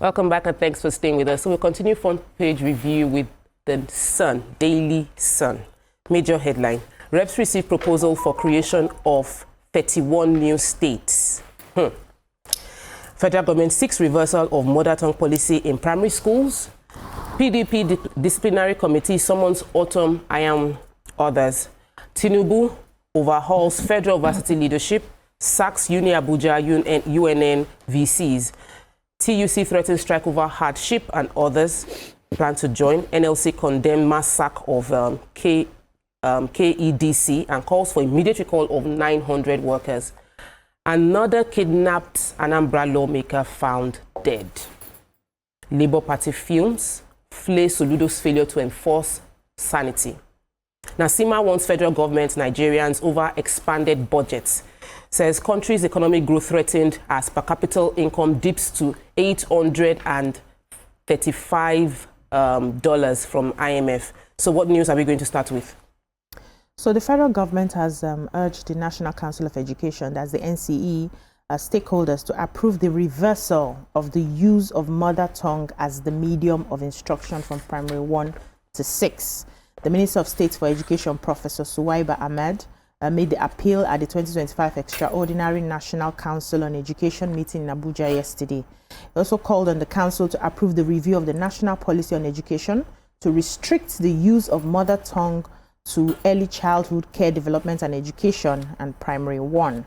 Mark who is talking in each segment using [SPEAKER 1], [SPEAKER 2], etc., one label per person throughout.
[SPEAKER 1] Welcome back and thanks for staying with us. So we'll continue front page review with the Sun, Daily Sun. Major headline. Reps receive proposal for creation of 31 new states. Federal government seeks reversal of mother tongue policy in primary schools. PDP disciplinary committee summons autumn IAM others. Tinubu overhauls federal varsity leadership, sacks UniAbuja UNN VCs. TUC threatens strike over hardship and others plan to join. NLC condemn mass sack of KEDC and calls for immediate recall of 900 workers. Another kidnapped Anambra lawmaker found dead. Labour Party fumes, flay Soludo's failure to enforce sanity. Nasima wants federal government Nigerians over expanded budgets. Says country's economic growth threatened as per capita income dips to $835 from IMF. So what news are we going to start with?
[SPEAKER 2] So the federal government has urged the National Council of Education, that's the NCE, stakeholders to approve the reversal of the use of mother tongue as the medium of instruction from primary 1 to 6. The Minister of State for Education, Professor Suwaiba Ahmed, made the appeal at the 2025 Extraordinary National Council on Education meeting in Abuja yesterday. He also called on the council to approve the review of the National Policy on Education to restrict the use of mother tongue to early childhood care development and education and primary 1.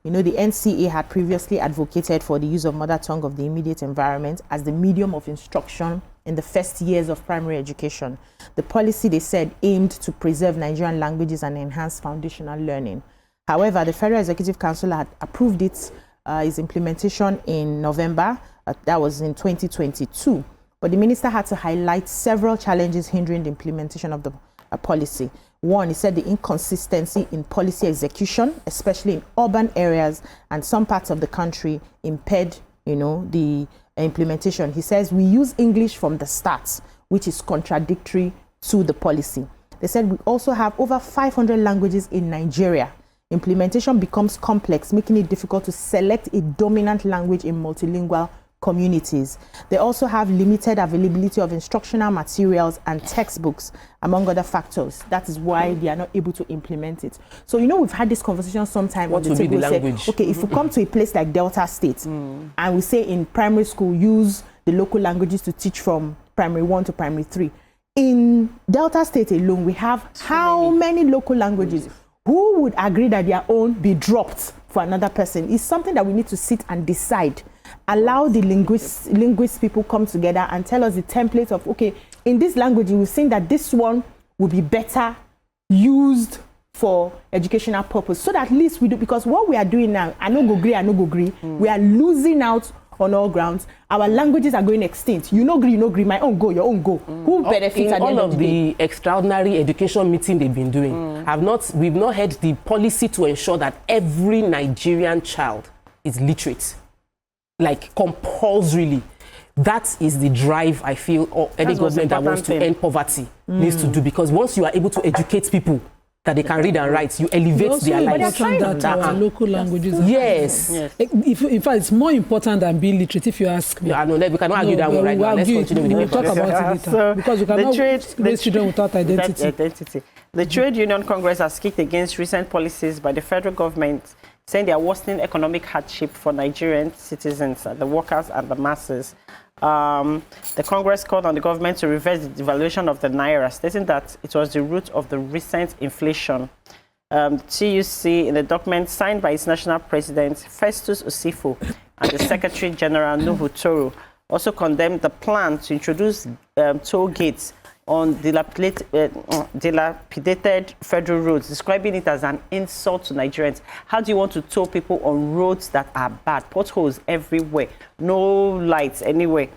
[SPEAKER 2] You know, the NCA had previously advocated for the use of mother tongue of the immediate environment as the medium of instruction in the first years of primary education. The policy, they said, aimed to preserve Nigerian languages and enhance foundational learning. However, the Federal Executive Council had approved its implementation in November. That was in 2022. But the minister had to highlight several challenges hindering the implementation of the policy. One, he said the inconsistency in policy execution, especially in urban areas and some parts of the country, impaired, the implementation. He says we use English from the start, which is contradictory to the policy. They said we also have over 500 languages in Nigeria. Implementation becomes complex, making it difficult to select a dominant language in multilingual communities. They also have limited availability of instructional materials and textbooks, among other factors. That is why they are not able to implement it. So, we've had this conversation sometime.
[SPEAKER 1] What would be the language?
[SPEAKER 2] Okay, if we come to a place like Delta State and we say in primary school, use the local languages to teach from primary 1 to primary 3. In Delta State alone, we have how many local languages? Who would agree that their own be dropped for another person? It's something that we need to sit and decide. Allow the linguist people come together and tell us the template of, okay, in this language, we think that this one will be better used for educational purpose. So that at least we do, because what we are doing now, I no go agree, we are losing out on all grounds. Our languages are going extinct. You no agree, my own go, your own go. Who benefits at the end
[SPEAKER 1] all
[SPEAKER 2] of
[SPEAKER 1] of the extraordinary education meeting they've been doing? We've not had the policy to ensure that every Nigerian child is literate, like compulsorily. That is the drive I feel any government that wants to end poverty needs to do, because once you are able to educate people that they can read and write, you elevate their lives.
[SPEAKER 3] That our local languages.
[SPEAKER 1] Yes.
[SPEAKER 3] In fact, it's more important than being literate, if you ask me.
[SPEAKER 1] Yeah, no, we cannot argue that one right now. Let's continue with the
[SPEAKER 3] We'll talk about it later.
[SPEAKER 4] So
[SPEAKER 3] because we cannot raise children without identity.
[SPEAKER 4] The Trade Union Congress has kicked against recent policies by the federal government, saying they are worsening economic hardship for Nigerian citizens, the workers and the masses. The Congress called on the government to reverse the devaluation of the Naira, stating that it was the root of the recent inflation. TUC, in the document signed by its national president, Festus Osifo, and the Secretary General, Nuhu Toro, also condemned the plan to introduce toll gates on dilapidated federal roads, describing it as an insult to Nigerians. How do you want to toll people on roads that are bad? Potholes everywhere, no lights anywhere,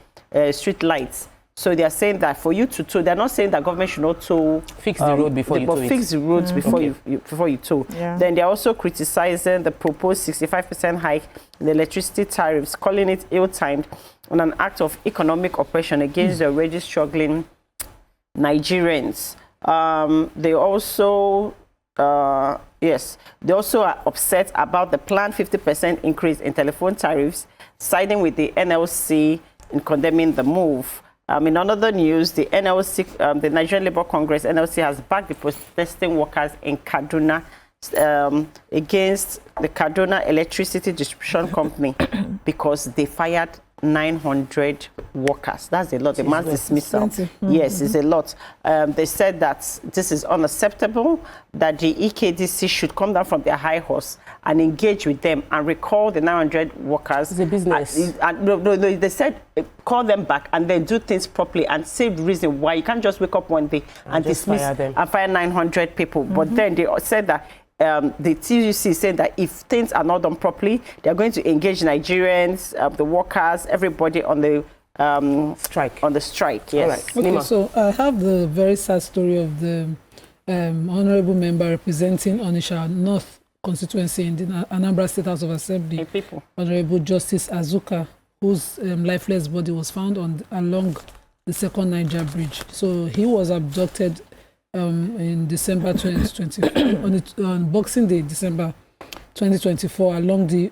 [SPEAKER 4] street lights. So they are saying that for you to toll, they're not saying that government should not toll.
[SPEAKER 1] Fix the road before you toll it.
[SPEAKER 4] Fix the roads before you toll.
[SPEAKER 2] Yeah.
[SPEAKER 4] Then they're also criticizing the proposed 65% hike in the electricity tariffs, calling it ill-timed and an act of economic oppression against the already struggling Nigerians. They also are upset about the planned 50% increase in telephone tariffs, siding with the NLC in condemning the move. In another news, the NLC, the Nigerian Labour Congress, NLC, has backed the protesting workers in Kaduna against the Kaduna Electricity Distribution Company because they fired 900 workers. That's a lot. The mass dismissal. Yes, it's a lot. They said that this is unacceptable, that the EKDC should come down from their high horse and engage with them and recall the 900 workers.
[SPEAKER 1] It's a business.
[SPEAKER 4] No, they said call them back and then do things properly and say the reason why. You can't just wake up one day and dismiss them and fire 900 people. But then they said that the TUC said that if things are not done properly, they're going to engage Nigerians, the workers, everybody on the
[SPEAKER 1] strike.
[SPEAKER 4] On the strike, yes.
[SPEAKER 1] Right.
[SPEAKER 3] Okay, so I have the very sad story of the honourable member representing Onitsha North constituency in the Anambra State House of Assembly, Honourable Justice Nsukka, whose lifeless body was found along the Second Niger Bridge. So he was abducted in December 2024, on Boxing Day, December 2024, along the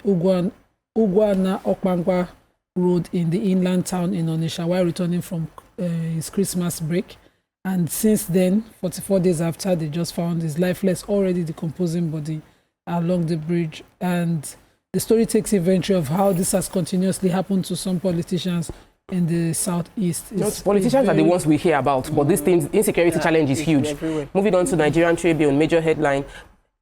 [SPEAKER 3] Ugwana-Okpangwa Road in the inland town in Onitsha while returning from his Christmas break. And since then, 44 days after, they just found his lifeless, already decomposing body along the bridge. And the story takes inventory of how this has continuously happened to some politicians in the southeast.
[SPEAKER 1] Politicians are the ones we hear about, but this thing, insecurity challenge is huge. Moving on to Nigerian Tribune, major headline,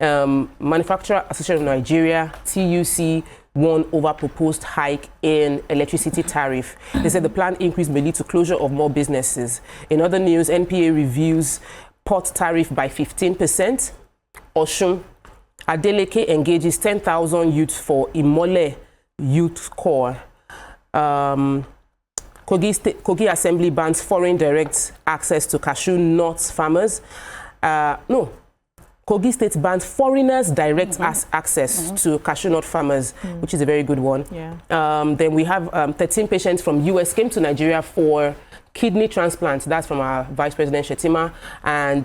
[SPEAKER 1] Manufacturer Association of Nigeria, TUC, won over proposed hike in electricity tariff. They said the planned increase may lead to closure of more businesses. In other news, NPA reviews port tariff by 15%. Oshun, Adeleke engages 10,000 youths for Imole Youth Corps. Kogi Assembly bans foreign direct access to cashew nuts farmers. Kogi State bans foreigners direct access to cashew nut farmers, which is a very good one. Then we have 13 patients from US came to Nigeria for kidney transplants. That's from our Vice President Shetima. And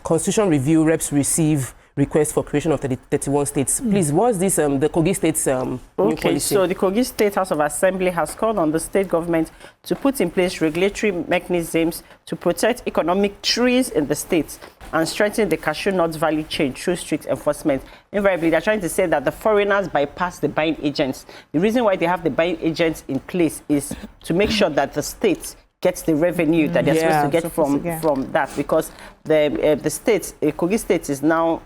[SPEAKER 1] Constitution Review reps receive request for creation of 31 states. Please, what's this, the Kogi State's new policy?
[SPEAKER 4] So the Kogi State House of Assembly has called on the state government to put in place regulatory mechanisms to protect economic trees in the state and strengthen the cashew nut value chain through strict enforcement. Invariably, they're trying to say that the foreigners bypass the buying agents. The reason why they have the buying agents in place is to make sure that the state gets the revenue that they're supposed to get from that, because the state, Kogi State is now,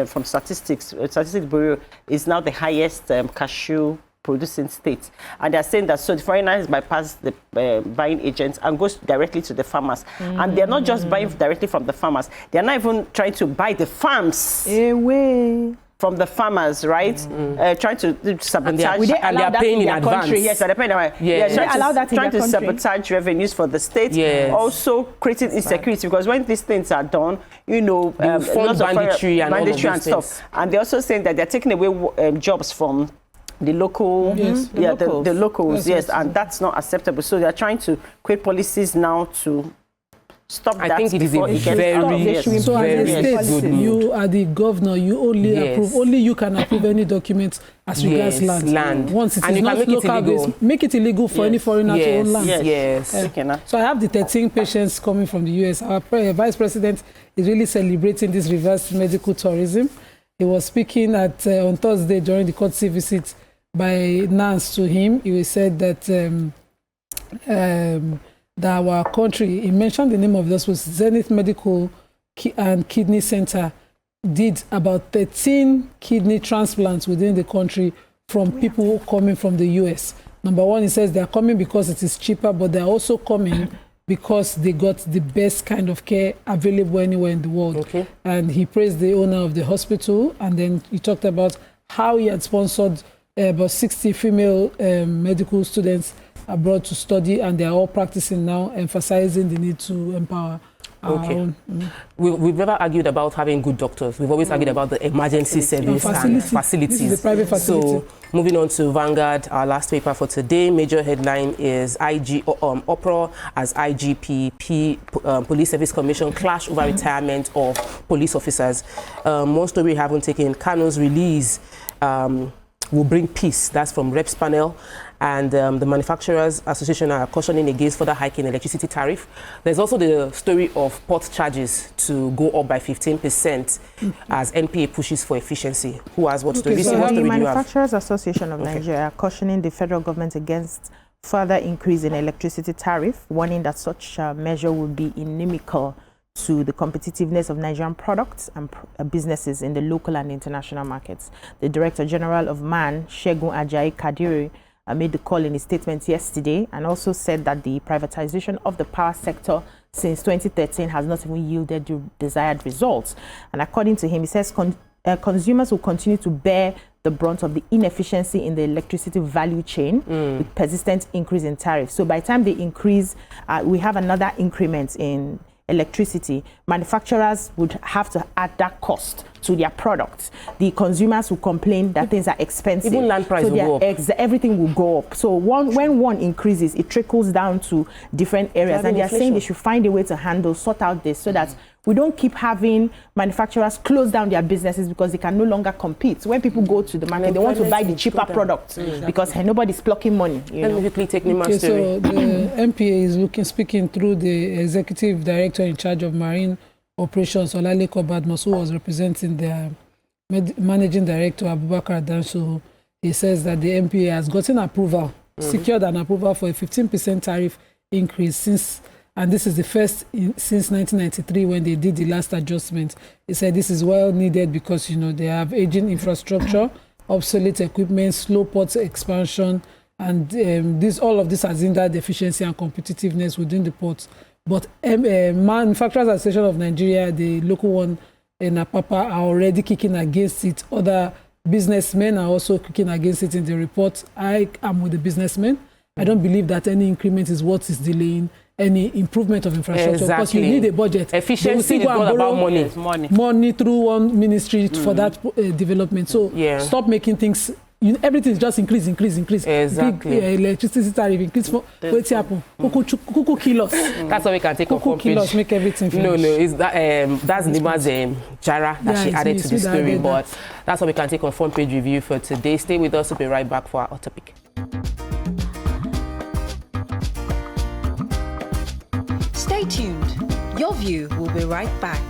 [SPEAKER 4] from Statistics Bureau, is now the highest cashew producing state. And they're saying that so the foreigners bypass the buying agents and goes directly to the farmers. And they're not just buying directly from the farmers. They're not even trying to buy the farms. From the farmers, right? Trying to sabotage.
[SPEAKER 1] And they are paying in advance.
[SPEAKER 4] Yes, they're paying. Trying to sabotage revenues for the state. Also creating insecurity, because when these things are done, you know, lots
[SPEAKER 1] banditry
[SPEAKER 4] of and stuff. And they're also saying that they're taking away jobs from the local, the locals, and that's not acceptable. So they're trying to create policies now to stop that.
[SPEAKER 1] I think it is a very,
[SPEAKER 3] so as a state, you are the governor, you only approve, only you can approve any document as regards land. Once it is not local based, make it illegal for any foreigner to own land. So I have the 13 patients coming from the US. Our Vice President is really celebrating this reverse medical tourism. He was speaking at on Thursday during the courtesy visit by Nance to him. He said that that our country, he mentioned the name of this, was Zenith Medical and Kidney Center, did about 13 kidney transplants within the country from people coming from the US. Number one, he says they're coming because it is cheaper, but they're also coming because they got the best kind of care available anywhere in the world. And he praised the owner of the hospital, and then he talked about how he had sponsored about 60 female medical students abroad to study, and they're all practicing now, emphasizing the need to empower our own.
[SPEAKER 1] We've never argued about having good doctors. We've always argued about the emergency service and facilities.
[SPEAKER 3] This is a private facility.
[SPEAKER 1] So moving on to Vanguard, our last paper for today, major headline is uproar as IGP, Police Service Commission clash over retirement of police officers. One story we haven't taken, Kano's release will bring peace. That's from Reps Panel. and the Manufacturers Association are cautioning against further hiking electricity tariff. There's also the story of port charges to go up by 15% as NPA pushes for efficiency. Who has what story?
[SPEAKER 2] So
[SPEAKER 1] What
[SPEAKER 2] the
[SPEAKER 1] story do you have?
[SPEAKER 2] Manufacturers Association of Nigeria are cautioning the federal government against further increase in electricity tariff, warning that such measure will be inimical to the competitiveness of Nigerian products and businesses in the local and international markets. The Director General of MAN, Segun Ajayi Kadiri, made the call in his statement yesterday and also said that the privatization of the power sector since 2013 has not even yielded the desired results. And according to him, he says consumers will continue to bear the brunt of the inefficiency in the electricity value chain with persistent increase in tariffs. So by the time they increase, we have another increment in electricity. Manufacturers would have to add that cost to their products. The consumers will complain that things are expensive.
[SPEAKER 1] Even land price will go up.
[SPEAKER 2] Everything will go up. So when one increases, it trickles down to different areas. And they are saying they should find a way to sort out this so that we don't keep having manufacturers close down their businesses because they can no longer compete. When people go to the market, they want to buy the cheaper products because nobody's plucking money.
[SPEAKER 1] Let me quickly take Nima's story.
[SPEAKER 3] So the MPA is speaking through the executive director in charge of marine operations, Olaleko Badmus, who was representing their managing director, Abubakar Danso. He says that the MPA has gotten approval, secured an approval for a 15% tariff increase since. And this is the first since 1993 when they did the last adjustment. He said this is well needed because, they have aging infrastructure, obsolete equipment, slow port expansion, and all of this has hindered efficiency and competitiveness within the ports. But Manufacturers Association of Nigeria, the local one in Apapa, are already kicking against it. Other businessmen are also kicking against it in the report. I am with the businessmen. I don't believe that any increment is what is delaying any improvement of infrastructure.
[SPEAKER 1] Exactly.
[SPEAKER 3] Because you need a budget.
[SPEAKER 1] Efficiency is all about money.
[SPEAKER 3] Money through one ministry for that development. So stop making things. Everything is just increase.
[SPEAKER 1] Exactly.
[SPEAKER 3] Big electricity tariff increase. What's happen? Kuku kilos.
[SPEAKER 1] That's what we can take on front page.
[SPEAKER 3] Kilos make everything finish.
[SPEAKER 1] No, it's that's Nima's Jara that she added to the story. But that's what we can take on front page review for today. Stay with us. We'll be right back for our topic.
[SPEAKER 5] Stay tuned. Your View will be right back.